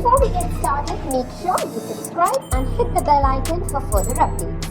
Before we get started, make sure you subscribe and hit the bell icon for further updates.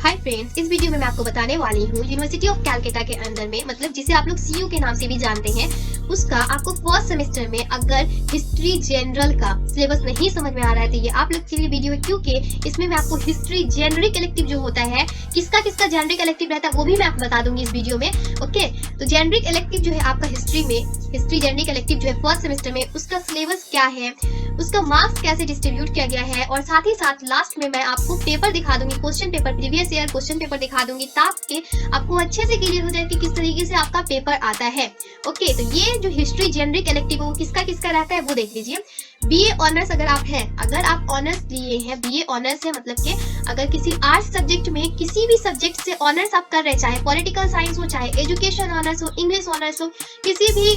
Hi friends, इस video में मैं आपको बताने वाली हूँ यूनिवर्सिटी ऑफ कैलकाटा के अंदर में, मतलब जिसे आप लोग सीयू के नाम से भी जानते हैं, उसका आपको फर्स्ट सेमेस्टर में अगर हिस्ट्री जनरल का सिलेबस नहीं समझ में आ रहा है तो ये आप लोग के लिए वीडियो है, क्योंकि इसमें मैं आपको हिस्ट्री जेनरिक इलेक्टिव जो होता है, किसका किसका जेनरिक इलेक्टिव रहता है वो भी मैं आपको बता दूंगी इस वीडियो में। ओके, तो जेनरिक इलेक्टिव जो है आपका हिस्ट्री में, हिस्ट्री जेनरिक इलेक्टिव जो है फर्स्ट सेमेस्टर में, उसका सिलेबस क्या है, उसका मार्क्स कैसे डिस्ट्रीब्यूट किया गया है, और साथ ही साथ लास्ट में मैं आपको पेपर दिखा दूंगी, question paper, previous year question paper दिखा दूंगी, ताकि आपको अच्छे से क्लियर हो जाए कि किस तरीके से आपका पेपर आता है। ओके, तो ये जो हिस्ट्री जेनरिक इलेक्टिव है वो किसका किसका रहता है वो देख लीजिए। बीए ऑनर्स अगर आप हैं, अगर आप ऑनर्स लिए हैं, बीए ऑनर्स है मतलब कि अगर किसी आर्ट्स सब्जेक्ट में किसी भी सब्जेक्ट से ऑनर्स आप कर रहे हैं, चाहे पॉलिटिकल साइंस हो, चाहे एजुकेशन ऑनर्स हो, इंग्लिश ऑनर्स हो, किसी भी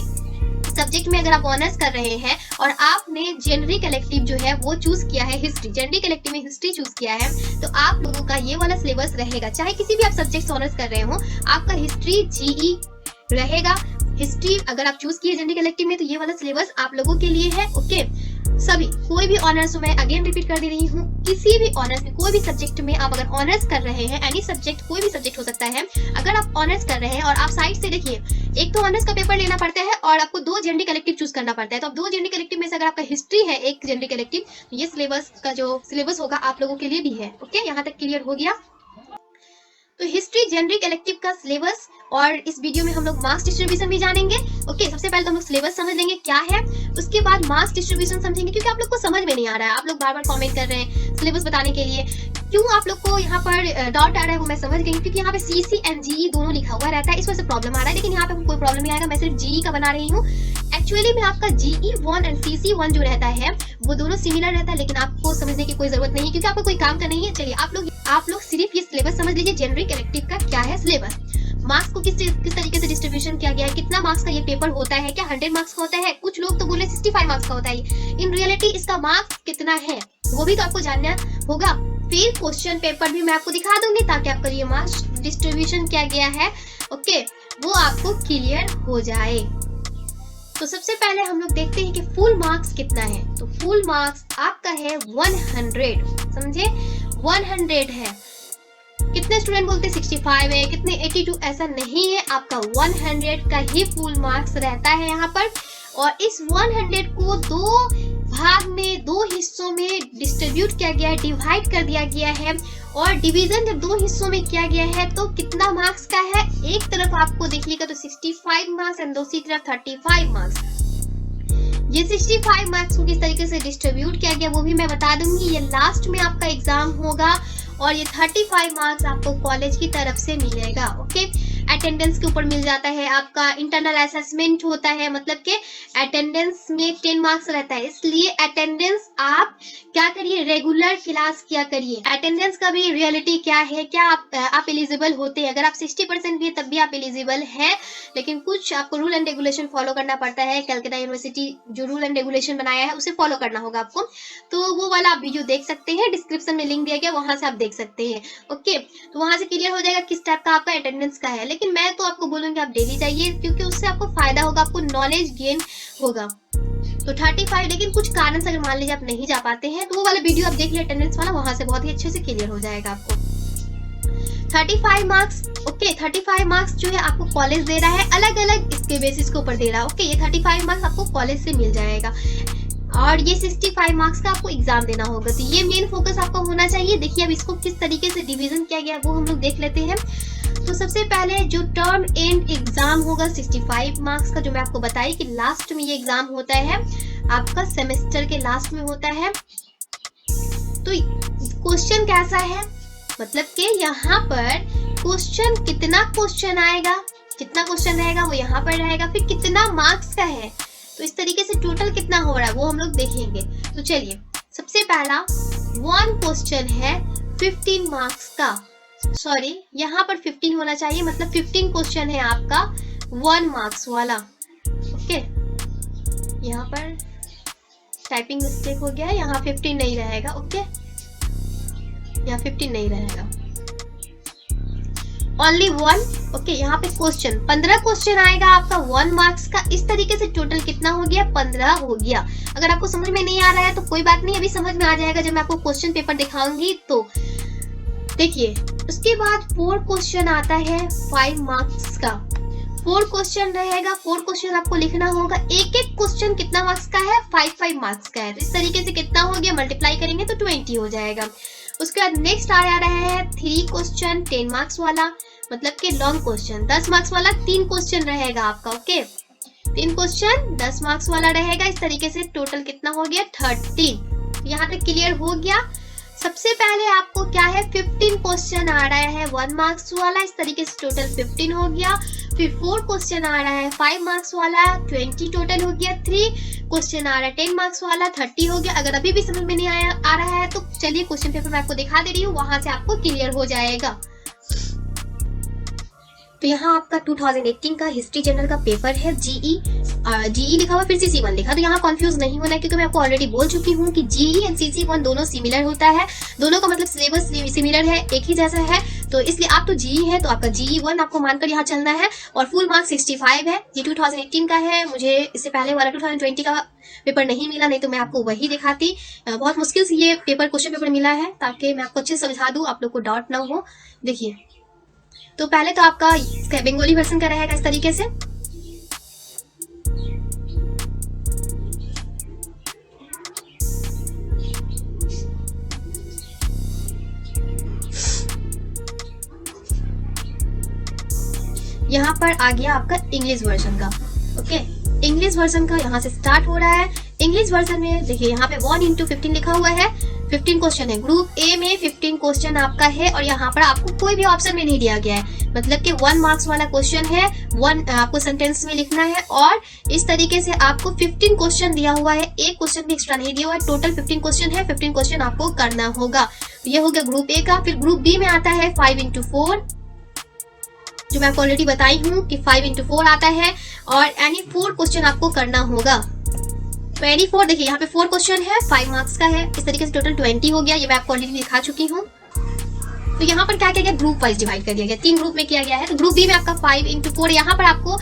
सब्जेक्ट में अगर आप ऑनर्स कर रहे हैं और आपने जेनरिक इलेक्टिव जो है वो चूज किया है, हिस्ट्री जेनरिक इलेक्टिव में हिस्ट्री चूज किया है, तो आप लोगों का ये वाला सिलेबस रहेगा। चाहे किसी भी आप सब्जेक्ट ऑनर्स कर रहे हो, आपका हिस्ट्री जीई रहेगा। हिस्ट्री अगर आप चूज किए जेनरिक इलेक्टिव में तो ये वाला सिलेबस आप लोगों के लिए है। ओके, सभी कोई भी ऑनर्स हो, मैं अगेन रिपीट कर दे रही हूँ, किसी भी ऑनर्स में कोई भी सब्जेक्ट में आप अगर ऑनर्स कर रहे हैं, एनी सब्जेक्ट, कोई भी सब्जेक्ट हो सकता है, अगर आप ऑनर्स कर रहे हैं और आप साइड से देखिए, एक तो ऑनर्स का पेपर लेना पड़ता है और आपको 2 जेनरिक इलेक्टिव चूज करना पड़ता है, तो अब 2 जेनरिक इलेक्टिव में से अगर आपका हिस्ट्री है एक जेनरिक इलेक्टिव, तो ये सिलेबस का जो सिलेबस होगा आप लोगों के लिए भी है। ओके, यहाँ तक क्लियर हो गया। तो हिस्ट्री जेनरिक इलेक्टिव का सिलेबस और इस वीडियो में हम लोग मार्क्स डिस्ट्रीब्यूशन भी जानेंगे। ओके, सबसे पहले तो हम लोग सिलेबस समझ लेंगे क्या है, उसके बाद मार्क्स डिस्ट्रीब्यूशन समझेंगे, क्योंकि आप लोग को समझ में नहीं आ रहा है, आप लोग बार बार कमेंट कर रहे हैं सिलेबस बताने के लिए, क्यों आप लोग को यहाँ पर डाउट आ रहा है वो मैं समझ गई, क्योंकि यहाँ पे सीसी एंड जीई दोनों लिखा हुआ रहता है, इस वजह से प्रॉब्लम आ रहा है, लेकिन यहाँ पे कोई प्रॉब्लम नहीं आएगा, मैं सिर्फ जीई का बना रही हूँ। एक्चुअली में आपका GE1 एंड CC1 जो रहता है वो दोनों सिमिलर रहता है, लेकिन आपको समझने की कोई जरूरत नहीं है क्योंकि आपको कोई काम का नहीं है। चलिए आप लोग सिर्फ ये सिलेबस समझ लीजिए, जेनरिक इलेक्टिव का क्या है सिलेबस, मार्क्स को किस तरीके से डिस्ट्रीब्यूशन किया गया है, कितना मार्क्स का ये पेपर होता है, क्या 100 मार्क्स का होता है, कुछ लोग तो बोल रहे 65 मार्क्स का होता है, इन रियलिटी इसका मार्क्स कितना है वो भी तो आपको जानना होगा। फिर क्वेश्चन पेपर भी मैं आपको दिखा दूंगी ताकि आपका ये मार्क्स डिस्ट्रीब्यूशन किया गया है, ओके, वो आपको क्लियर हो जाए। तो सबसे पहले हम लोग देखते हैं कि फुल मार्क्स कितना है। तो फुल मार्क्स आपका है 100, समझे, 100 है। कितने स्टूडेंट बोलते हैं 65 है, कितने 82, ऐसा नहीं है, आपका 100 का ही फुल मार्क्स रहता है यहाँ पर। और इस 100 को 2 भाग में, 2 हिस्सों में डिस्ट्रीब्यूट किया गया है, डिवाइड कर दिया गया है, और डिवीजन जब 2 हिस्सों में किया गया है तो कितना मार्क्स का है, एक तरफ आपको देखिएगा तो 65 मार्क्स और दूसरी तरफ 35 मार्क्स। ये 65 मार्क्स को किस तरीके से डिस्ट्रीब्यूट किया गया वो भी मैं बता दूंगी, ये लास्ट में आपका एग्जाम होगा, और ये 35 मार्क्स आपको कॉलेज की तरफ से मिलेगा। ओके, अटेंडेंस के ऊपर मिल जाता है, आपका इंटरनल असेसमेंट होता है, मतलब कि अटेंडेंस में 10 मार्क्स रहता है, इसलिए अटेंडेंस आप क्या करिए, रेगुलर क्लास किया करिए। अटेंडेंस का भी रियलिटी क्या है, क्या आप एलिजिबल होते हैं, अगर आप 60% भी है तब भी आप एलिजिबल हैं, लेकिन कुछ आपको रूल एंड रेगुलेशन फॉलो करना पड़ता है, कलकत्ता यूनिवर्सिटी जो रूल एंड रेगुलेशन बनाया है उसे फॉलो करना होगा आपको, तो वो वाला आप वीडियो देख सकते हैं, डिस्क्रिप्शन में लिंक दिया गया, वहां से आप देख सकते हैं। ओके, तो वहां से क्लियर हो जाएगा किस टाइप का आपका अटेंडेंस का है, लेकिन मैं तो आपको बोलूंगी आप डेली जाइए, क्योंकि उससे आपको फायदा होगा, आपको नॉलेज गेन होगा। तो 35, लेकिन कुछ कारण से अगर मान लीजिए आप नहीं जा पाते हैं तो वो वाला वीडियो आप देख लिया अटेंडेंस वाला, वहां से बहुत ही अच्छे से क्लियर हो जाएगा आपको। 35 मार्क्स, ओके, 35 मार्क्स जो है आपको कॉलेज दे रहा है, अलग अलग इसके बेसिस के ऊपर दे रहा है। ओके, ये 35 मार्क्स आपको कॉलेज से मिल जाएगा, और ये 65 मार्क्स का आपको एग्जाम देना होगा, तो ये मेन फोकस आपका होना चाहिए। देखिए अब इसको किस तरीके से डिवीजन किया गया वो हम लोग देख लेते हैं। तो सबसे पहले जो टर्म एंड एग्जाम होगा 65 मार्क्स का, जो मैं आपको बताई कि लास्ट में ये एग्जाम होता है, आपका सेमेस्टर के लास्ट में होता है। तो क्वेश्चन कैसा है, मतलब कि यहाँ पर क्वेश्चन, कितना क्वेश्चन आएगा, कितना क्वेश्चन रहेगा वो यहाँ पर रहेगा, फिर कितना मार्क्स का है, तो इस तरीके से टोटल कितना हो रहा है वो हम लोग देखेंगे। तो चलिए, सबसे पहला 1 क्वेश्चन है 15 मार्क्स का, सॉरी यहाँ पर 15 होना चाहिए, मतलब 15 क्वेश्चन है आपका 1 मार्क्स वाला। ओके, यहाँ पर टाइपिंग मिस्टेक हो गया, यहाँ 15 नहीं रहेगा। ओके, यहाँ 15 नहीं रहेगा, ओनली 1। ओके, यहाँ पे क्वेश्चन 15 क्वेश्चन आएगा आपका 1 मार्क्स का। इस तरीके से टोटल कितना हो गया, 15 हो गया। अगर आपको समझ में नहीं आ रहा है तो कोई बात नहीं, अभी समझ में आ जाएगा जब मैं आपको क्वेश्चन पेपर दिखाऊंगी। तो देखिए, उसके बाद 4 क्वेश्चन आता है 5 मार्क्स का। 4 क्वेश्चन रहेगा, 4 क्वेश्चन आपको लिखना होगा। एक एक क्वेश्चन कितना मार्क्स का है, 5 मार्क्स का है। तो इस तरीके से कितना हो गया, मल्टीप्लाई करेंगे तो 20 हो जाएगा। उसके बाद नेक्स्ट आ रहा है 3 क्वेश्चन 10 मार्क्स वाला, मतलब कि लॉन्ग क्वेश्चन 10 मार्क्स वाला 3 क्वेश्चन रहेगा आपका। ओके, 3 क्वेश्चन 10 मार्क्स वाला रहेगा। इस तरीके से टोटल कितना हो गया, 13। यहाँ तक क्लियर हो गया। सबसे पहले आपको क्या है, 15 क्वेश्चन आ रहा है 1 मार्क्स वाला। इस तरीके से टोटल 15 हो गया। फिर 4 क्वेश्चन आ रहा है 5 मार्क्स वाला, 20 टोटल हो गया। 3 क्वेश्चन आ रहा है 10 मार्क्स वाला, 30 हो गया। अगर अभी भी समझ में नहीं आ रहा है तो चलिए क्वेश्चन पेपर मैं आपको दिखा दे रही हूँ, वहां से आपको क्लियर हो जाएगा। तो यहाँ आपका 2018 का हिस्ट्री जनरल का पेपर है। जीई लिखा हुआ, फिर से C1 लिखा। तो यहाँ कंफ्यूज नहीं होना है, क्योंकि मैं आपको ऑलरेडी बोल चुकी हूँ कि जीई एंड CC1 दोनों सिमिलर होता है। दोनों का मतलब सिलेबस सिमिलर है, एक ही जैसा है। तो इसलिए आप तो जीई है तो आपका GE1 आपको मानकर यहाँ चलना है। और फुल मार्क्स 65 है। ये 2018 का है। मुझे इससे पहले वाला 2020 का पेपर नहीं मिला, नहीं तो मैं आपको वही दिखाती। बहुत मुश्किल से ये पेपर क्वेश्चन पेपर मिला है, ताकि मैं आपको अच्छे से समझा दूँ, आप लोग को डाउट ना हो। देखिए, तो पहले तो आपका बंगाली वर्जन का रहेगा इस तरीके से। यहाँ पर आ गया आपका इंग्लिश वर्जन का। ओके, इंग्लिश वर्जन का यहाँ से स्टार्ट हो रहा है। इंग्लिश वर्जन में देखिए, यहाँ पे 1 into 15 लिखा हुआ है। 15 क्वेश्चन है। ग्रुप ए में 15 क्वेश्चन आपका है, और यहाँ पर आपको कोई भी ऑप्शन में नहीं दिया गया है, मतलब कि 1 मार्क्स वाला क्वेश्चन है। 1 आपको सेंटेंस में लिखना है, और इस तरीके से आपको 15 क्वेश्चन दिया हुआ है। एक क्वेश्चन भी एक्स्ट्रा नहीं दिया हुआ है। टोटल 15 क्वेश्चन है, 15 क्वेश्चन आपको करना होगा। ये हो गया ग्रुप ए का। फिर ग्रुप बी में आता है 5 into 4, जो मैं आपको ऑलरेडी बताई हूँ कि 5 into 4 आता है, और एनी 4 क्वेश्चन आपको करना होगा। तो एनी 4, देखिए यहाँ पे 4 क्वेश्चन है, 5 मार्क्स का है। इस तरीके से टोटल 20 हो गया। ये मैं आपको ऑलरेडी दिखा चुकी हूँ। तो यहाँ पर क्या किया गया, ग्रुप वाइज डिवाइड कर दिया गया, 3 ग्रुप में किया गया है। तो ग्रुप बी में आपका 5 into 4, यहाँ पर आपको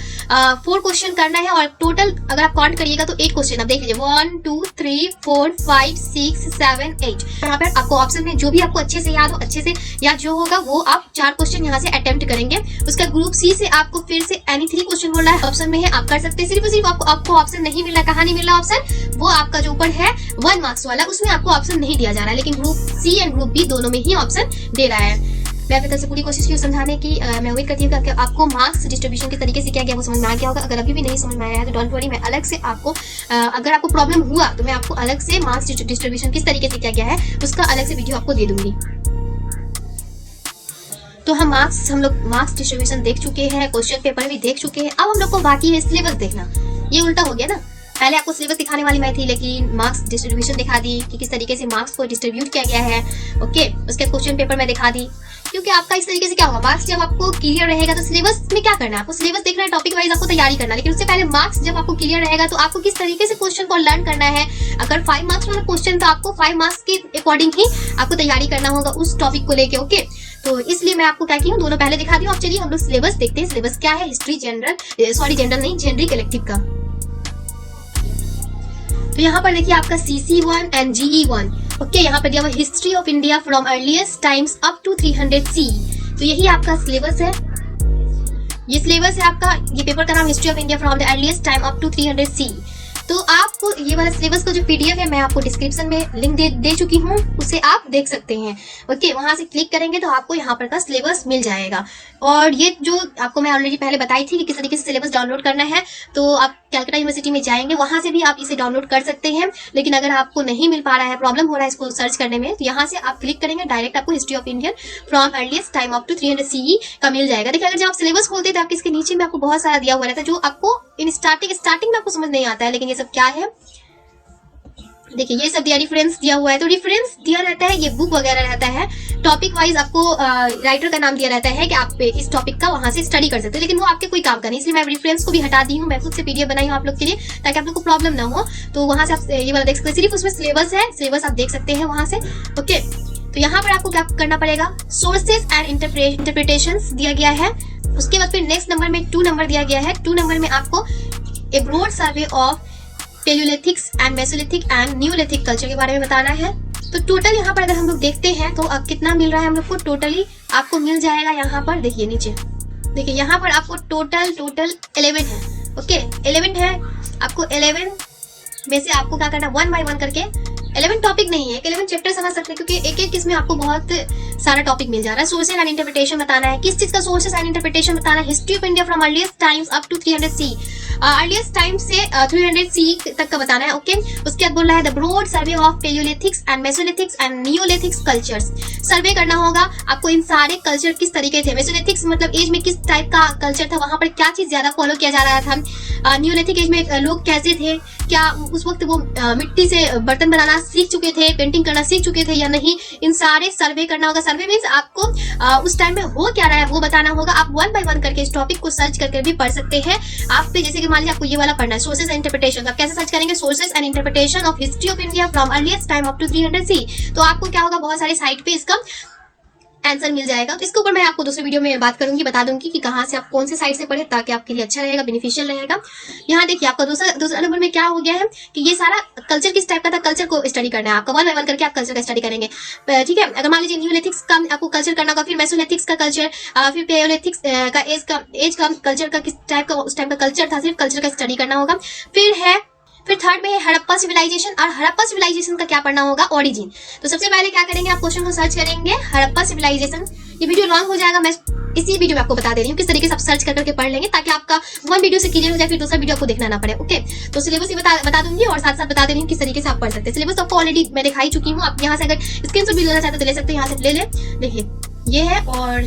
4 क्वेश्चन करना है, और टोटल अगर आप काउंट करिएगा तो 8 क्वेश्चन। आप देख लीजिए, 1 2 3 4 5 6 7 8। यहाँ पर आपको ऑप्शन में जो भी आपको अच्छे से याद हो, अच्छे से याद जो होगा वो आप 4 क्वेश्चन यहाँ से अटेम्प्ट करेंगे। उसका ग्रुप सी से आपको फिर से एनी 3 क्वेश्चन बोल रहा है, ऑप्शन में है, आप कर सकते हैं। सिर्फ और सिर्फ आपको ऑप्शन नहीं मिला। कहाँ नहीं मिला ऑप्शन, वो आपका जो ऊपर है 1 मार्क्स वाला, उसमें आपको ऑप्शन नहीं दिया जा रहा है, लेकिन group C and group B दोनों में ही ऑप्शन दे रहा है। मैं अपनी तरफ से पूरी कोशिश की समझाने की। मैं उम्मीद करती हूँ कि आपको मार्क्स डिस्ट्रीब्यूशन किस तरीके से किया गया वो समझ में आ गया होगा। अगर अभी भी नहीं समझ में आया है तो डोंट वरी, मैं अलग से आपको अगर आपको प्रॉब्लम हुआ तो मैं आपको अलग से मार्क्स डिस्ट्रीब्यूशन किस तरीके से किया गया है उसका अलग से वीडियो आपको दे दूंगी। तो हम लोग मार्क्स डिस्ट्रीब्यूशन देख चुके हैं, क्वेश्चन पेपर भी देख चुके हैं। अब हम लोग को बाकी है सिलेबस देखना। ये उल्टा हो गया ना, पहले आपको सिलेबस दिखाने वाली मैं थी, लेकिन मार्क्स डिस्ट्रीब्यूशन दिखा दी कि किस तरीके से मार्क्स को डिस्ट्रीब्यूट किया गया है। ओके, उसके क्वेश्चन पेपर में दिखा दी। क्योंकि आपका इस तरीके से क्या होगा, मार्क्स जब आपको क्लियर रहेगा तो सिलेबस में क्या करना है, आपको सिलेबस देखना है, टॉपिक वाइज आपको तैयारी करना है। लेकिन उससे पहले मार्क्स जब आपको क्लियर रहेगा तो आपको किस तरीके से क्वेश्चन को लर्न करना है। अगर 5 मार्क्स वाला क्वेश्चन तो आपको 5 मार्क्स के अकॉर्डिंग ही आपको तैयारी करना होगा उस टॉपिक को लेके। ओके, तो इसलिए मैं आपको क्या की हूँ, दोनों पहले दिखा दी हूँ। अब चलिए हम लोग सिलेबस देखते हैं। सिलेबस क्या है, हिस्ट्री जनरल, सॉरी जनरल नहीं, जेनरिक इलेक्टिव का। तो यहाँ पर देखिए आपका CC1 एंड GE1। ओके, यहाँ पर दिया हुआ history of India from earliest times up to 300 CE। तो यही आपका सिलेबस है। ये सिलेबस है आपका। ये पेपर का नाम history of India from the earliest time up to 300 CE। तो आपको ये वाला सिलेबस का जो PDF है मैं आपको डिस्क्रिप्शन में लिंक दे चुकी हूँ, उसे आप देख सकते हैं। ओके, वहां से क्लिक करेंगे तो आपको यहाँ पर का सिलेबस मिल जाएगा। और ये जो आपको मैं ऑलरेडी पहले बताई थी कि किस तरीके से सिलेबस डाउनलोड करना है, तो आप कैलकाटा यूनिवर्सिटी में जाएंगे, वहां से भी आप इसे डाउनलोड कर सकते हैं। लेकिन अगर आपको नहीं मिल पा रहा है, प्रॉब्लम हो रहा है इसको सर्च करने में, तो यहाँ से आप क्लिक करेंगे, डायरेक्ट आपको history of Indian from earliest time up to 300 CE का मिल जाएगा। देखिए, अगर जब आप सिलेबस खोलते हैं तो आपके इसके नीचे में आपको बहुत सारा दिया हुआ रहता है, जो आपको इन स्टार्टिंग में आपको समझ नहीं आता है। लेकिन ये सब क्या है, देखिए ये सब दिया, रेफरेंस दिया हुआ है। तो रेफरेंस दिया रहता है, ये बुक वगैरह रहता है। टॉपिक वाइज आपको राइटर का नाम दिया रहता है कि आप इस टॉपिक का वहां से स्टडी कर सकते हैं, लेकिन वो आपके कोई काम का नहीं। इसलिए मैं रेफरेंस को भी हटा दी हूँ। मैं खुद से PDF बनाई हूँ आप लोग के लिए, ताकि आप लोग को प्रॉब्लम ना हो। तो वहां से आप ये वाला देख सकते हैं। सिर्फ उसमें सिलेबस है, सिलेबस आप देख सकते हैं वहां से। ओके, तो यहाँ पर आपको क्या करना पड़ेगा, सोर्सेज एंड इंटरप्रिटेशंस दिया गया है। उसके बाद फिर नेक्स्ट नंबर में 2 नंबर दिया गया है। 2 नंबर में आपको a broad survey of palaeolithics and mesolithic and neolithic culture के बारे में बताना है। तो टोटल यहाँ पर अगर हम लोग देखते हैं तो अब कितना मिल रहा है हम लोग को, टोटली आपको मिल जाएगा यहाँ पर, देखिए नीचे देखिए यहाँ पर आपको टोटल 11 है। ओके 11 है, आपको 11 में से आपको क्या करना, 1 बाय 1 करके, 11 टॉपिक नहीं है, 11 चैप्टर समझ सकते हैं क्योंकि एक एक इसमें आपको बहुत सारा टॉपिक मिल जा रहा है। सोर्सेज एंड इंटरप्रिटेशन बताना है, किस चीज का सोर्सेज एंड इंटरप्रिटेशन बताना है, history of India from earliest times up to 300 C, earliest time से 300 सी तक का बताना है। ओके उसके बाद बोल रहा है the broad survey of palaeolithics and mesolithics and neolithics cultures, survey करना होगा आपको इन सारे कल्चर किस तरीके थे, मेसोलिथिक्स मतलब एज में किस टाइप का कल्चर था, वहां पर क्या चीज ज्यादा फॉलो किया जा रहा था, नियोलिथिक एज में लोग कैसे थे, क्या उस वक्त वो मिट्टी से बर्तन बनाना सीख चुके थे, पेंटिंग करना सीख चुके थे या नहीं, इन सारे सर्वे करना होगा। सर्वे मीन्स आपको उस टाइम में हो क्या रहा है वो बताना होगा। आप 1 बाय 1 करके इस टॉपिक को सर्च करके भी पढ़ सकते हैं। आप पे जैसे कि मान लीजिए आपको ये वाला पढ़ना है सोर्सेज एंड इंटरप्रिटेशन, आप कैसे सर्च करेंगे, sources and interpretation of history of India from earliest time up to 300 C, तो आपको क्या होगा, बहुत सारे साइट पे इसका आंसर मिल जाएगा। तो इसके ऊपर मैं आपको दूसरे वीडियो में बात करूंगी, बता दूंगी कि कहाँ से आप कौन से साइट से पढ़े ताकि आपके लिए अच्छा रहेगा, बेनिफिशियल रहेगा। यहाँ देखिए आपका दूसरा नंबर में क्या हो गया है कि ये सारा कल्चर किस टाइप का था, कल्चर को स्टडी करना है आपका, 1 बाय 1 करके आप कल्चर का स्टडी करेंगे। ठीक है, अगर मान लीजिए न्यूलिथिक्स का आपको कल्चर करना होगा, फिर मेसोलिथिक्स का कल्चर, फिर पेलियोलिथिक्स का एज का कल्चर का किस टाइप का उस टाइम का कल्चर था, सिर्फ कल्चर का स्टडी करना होगा। फिर थर्ड में है हड़प्पा सिविलाइजेशन, और हड़प्पा सिविलाइजेशन का क्या पढ़ना होगा, ओरिजिन। तो सबसे पहले क्या करेंगे, आप क्वेश्चन को सर्च करेंगे हड़प्पा सिविलाइजेशन। ये वीडियो लॉन्ग हो जाएगा, मैं इसी वीडियो में आपको बता दे रही हूँ किस तरीके से आप सर्च करके पढ़ लेंगे ताकि आपका 1 वीडियो से क्लियर हो जाए, फिर दूसरा वीडियो आपको देखना ना पड़े। ओके तो सिलेबस ही बता दूंगी और साथ साथ बता दे रही हूँ किस तरीके से आप पढ़ सकते हैं। सिलेबस आपको ऑलरेडी मैं दिखाई चुकी हूँ, आप यहाँ से अगर स्क्रीनशॉट भी लेना चाहते तो ले सकते हैं, यहाँ से ले ले, देखिए ये है और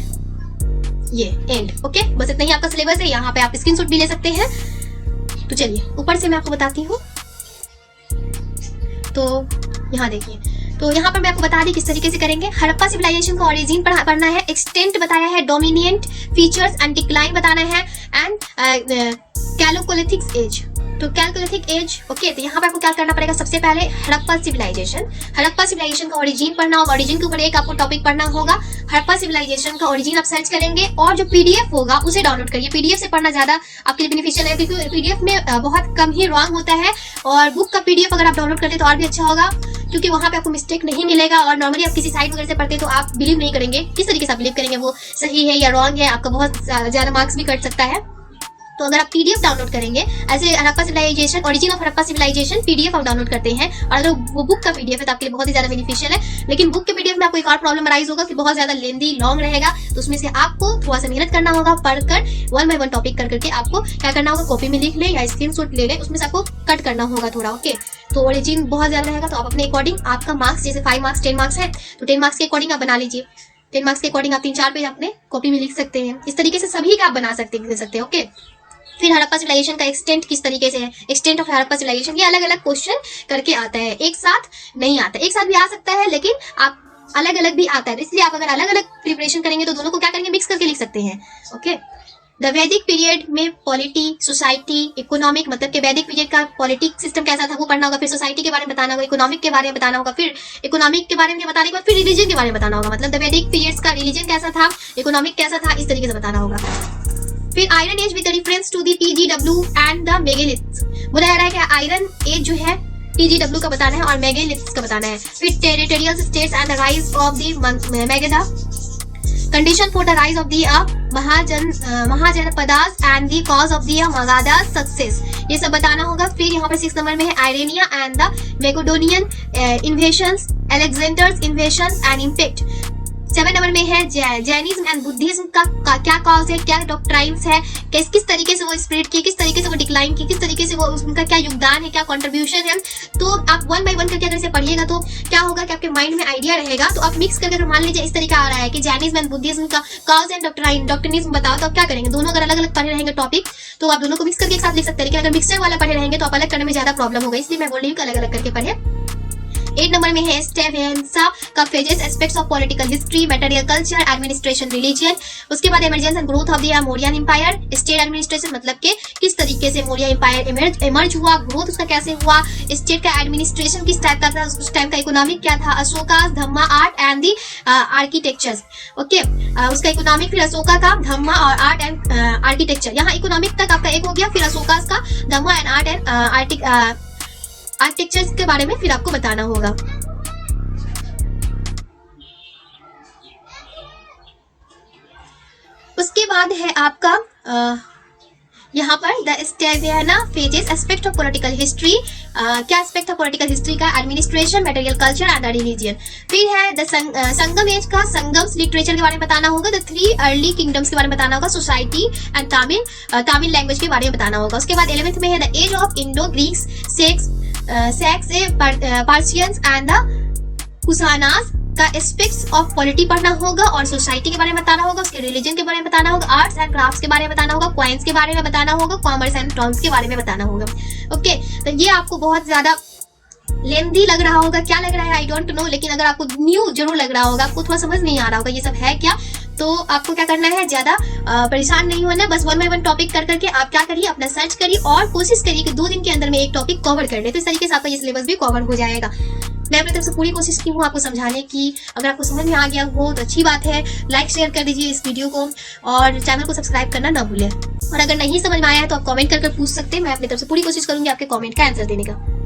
ये एंड। ओके बस इतना ही आपका सिलेबस है, यहाँ पे आप स्क्रीनशॉट भी ले सकते हैं। तो चलिए ऊपर से मैं आपको बताती हूँ। तो यहाँ देखिए, तो यहाँ पर मैं आपको बता दी किस तरीके से करेंगे। हड़प्पा सिविलाइजेशन का ओरिजिन पढ़ना है, एक्सटेंट बताया है, डोमिनिएंट फीचर्स एंड डिक्लाइन बताना है, एंड कैलोकोलिथिक एज। तो कैलकुलेटिक एज। ओके तो यहाँ पर आपको क्या करना पड़ेगा, सबसे पहले हड़प्पा सिविलाइजेशन का ओरिजिन पढ़ना होगा। ओरिजिन के ऊपर एक आपको टॉपिक पढ़ना होगा। हड़प्पा सिविलाइजेशन का ओरिजिन आप सर्च करेंगे और जो पीडीएफ होगा उसे डाउनलोड करिए। पीडीएफ से पढ़ना ज्यादा आपके लिए बेनिफिशियल है क्योंकि पीडीएफ में बहुत कम ही रॉन्ग होता है, और बुक का पीडीएफ अगर आप डाउनलोड करते तो और भी अच्छा होगा क्योंकि वहां पे आपको मिस्टेक नहीं मिलेगा। और नॉर्मली आप किसी साइट वगैरह से पढ़ते तो आप बिलीव नहीं करेंगे, किस तरीके से आप बिलीव करेंगे वो सही है या रॉन्ग है, आपका बहुत ज्यादा मार्क्स भी कट सकता है। तो अगर आप पीडीएफ डाउनलोड करेंगे, ऐसे Harappa civilisation origin of Harappa civilisation PDF आप डाउनलोड करते हैं, और अगर वो बुक का पीडीएफ है तो आपके लिए बहुत ही ज्यादा बेनिफिशियल है। लेकिन बुक के पीडीएफ में आपको एक और प्रॉब्लम अराइज होगा कि बहुत ज्यादा लेंदी लॉन्ग रहेगा, तो उसमें से आपको थोड़ा सा मेहनत करना होगा, पढ़कर 1 बाय 1 टॉपिक कर करके आपको क्या करना होगा, कॉपी में लिख ले या स्क्रीनशॉट ले ले, उसमें से आपको कट करना होगा थोड़ा। ओके तो ओरिजिन बहुत ज्यादा रहेगा तो आप अपने अकॉर्डिंग आपका मार्क्स जैसे 5 मार्क्स 10 मार्क्स है तो 10 मार्क्स के अकॉर्डिंग आप बना लीजिए। 10 मार्क्स के अकॉर्डिंग आप 3-4 पेज अपने कॉपी में लिख सकते हैं। इस तरीके से सभी का आप बना सकते हैं। ओके फिर हड़प्पा सिविलाइजेशन का एक्सटेंट किस तरीके से है, एक्सटेंट ऑफ हड़प्पा सिविलाइजेशन, ये अलग अलग क्वेश्चन करके आता है, एक साथ नहीं आता। एक साथ भी आ सकता है लेकिन आप अलग अलग भी आता है, इसलिए आप अगर अलग अलग प्रिपरेशन करेंगे तो दोनों को क्या करेंगे, मिक्स करके लिख सकते हैं। ओके द वैदिक पीरियड में पॉलिटी, सोसाइटी, इकोनॉमिक, मतलब कि वैदिक पीरियड का पॉलिटिक सिस्टम कैसा था वो पढ़ना होगा, फिर सोसाइटी के बारे में बताना होगा, इकोनॉमिक के बारे में बताना होगा, फिर इकोनॉमिक के बारे में बताने के बाद फिर रिलीजन के बारे में बताना होगा, मतलब द वैदिक पीरियड्स का रिलीजन कैसा था, इकोनॉमिक कैसा था, इस तरीके से बताना होगा। फिर iron age with reference to the PGW and the megaliths, बोला जा रहा है कि आयरन एज जो है पीजीडब्ल्यू का बताना है और मेगालिथ्स का बताना है। फिर territorial states and the rise of the Magadha, condition for the rise of the Mahajanapadas and the cause of the Magadha success, ये सब बताना होगा। फिर यहाँ पर 6 नंबर में है Iranian and the Macedonian invasions, Alexander's invasion and impact. 7 number में है जैनिज्म एंड बुद्धिज्म का क्या कॉज है, क्या डॉक्ट्राइन्स है, किस तरीके से वो स्प्रेड किए, किस तरीके से वो डिक्लाइन किए, किस तरीके से वो उनका क्या योगदान है, क्या कंट्रीब्यूशन है। तो आप 1 बाय 1 करके अगर इसे पढ़िएगा तो क्या होगा कि आपके माइंड में आइडिया रहेगा। तो आप मिक्स करके मान लीजिए इस तरीका आ रहा है कि जैनिज्म एंड बुद्धिज्म का कॉज एंड डॉक्ट्रिनिज्म बताओ, तो आप क्या करेंगे, दोनों अगर अलग अलग पढ़े रहेंगे टॉपिक तो आप दोनों को मिक्स करके एक साथ लिख सकते हैं। लेकिन अगर मिक्सर वाला पढ़े रहेंगे तो आप अलग करने में ज्यादा प्रॉब्लम होगा, इसलिए मैं बोल रही हूँ कि अलग अलग करके पढ़े। 8 नंबर में है स्टेवेंसा का phases aspects of political history, material culture, administration, religion. उसके बाद emergence and growth of the Mauryan empire, state administration मतलब कि किस तरीके से मौर्य एम्पायर इमर्ज हुआ, ग्रोथ उसका कैसे हुआ, स्टेट का एडमिनिस्ट्रेशन किस टाइप का था, उस टाइम का इकोनॉमिक क्या था, Ashoka, dhamma, art and the architectures. Okay, उसका इकोनॉमिक, फिर अशोका का धम्मा और आर्ट एंड आर्किटेक्चर। यहाँ इकोनॉमिक तक आपका एक हो गया, फिर अशोका का dhamma and art and architectures के बारे में फिर आपको बताना होगा। उसके बाद है आपका यहाँ पर the Satavahana phases aspect of political history. क्या एस्पेक्ट ऑफ पॉलिटिकल हिस्ट्री का, administration, material culture and religion. फिर है द संगम एज का संगम्स लिटरेचर के बारे में बताना होगा, द 3 अर्ली किंगडम्स के बारे में बताना होगा, सोसाइटी एंड तमिल लैंग्वेज के बारे में बताना होगा। उसके बाद 11th में है the age of Indo Greeks, Sakas Persians and the Kushanas का एस्पेक्ट्स ऑफ पॉलिटी पढ़ना होगा और सोसाइटी के बारे में बताना होगा, उसके रिलीजन के बारे में बताना होगा, आर्ट्स एंड क्राफ्ट्स के बारे में बताना होगा, क्वाइंस के बारे में बताना होगा, कॉमर्स एंड टर्म्स के बारे में बताना होगा। ओके, तो ये आपको बहुत ज्यादा लेंदी लग रहा होगा, क्या लग रहा है आई डोंट नो, लेकिन अगर आपको न्यू जरूर लग रहा होगा, आपको थोड़ा समझ नहीं आ रहा होगा ये सब है क्या, तो आपको क्या करना है, ज्यादा परेशान नहीं होना, बस 1 बाय 1 टॉपिक कर करके आप क्या करिए, अपना सर्च करिए और कोशिश करिए कि 2 दिन के अंदर में एक टॉपिक कवर कर ले, तो इस तरीके से आपका ये सिलेबस भी कवर हो जाएगा। मैं अपनी तरफ से पूरी कोशिश की हूँ आपको समझाने की। अगर आपको समझ में आ गया हो तो अच्छी बात है, लाइक शेयर कर दीजिए इस वीडियो को और चैनल को सब्सक्राइब करना ना भूलें। और अगर नहीं समझ में आया है तो आप कमेंट करके पूछ सकते हैं, मैं अपनी तरफ से पूरी कोशिश करूंगी आपके कमेंट का आंसर देने का।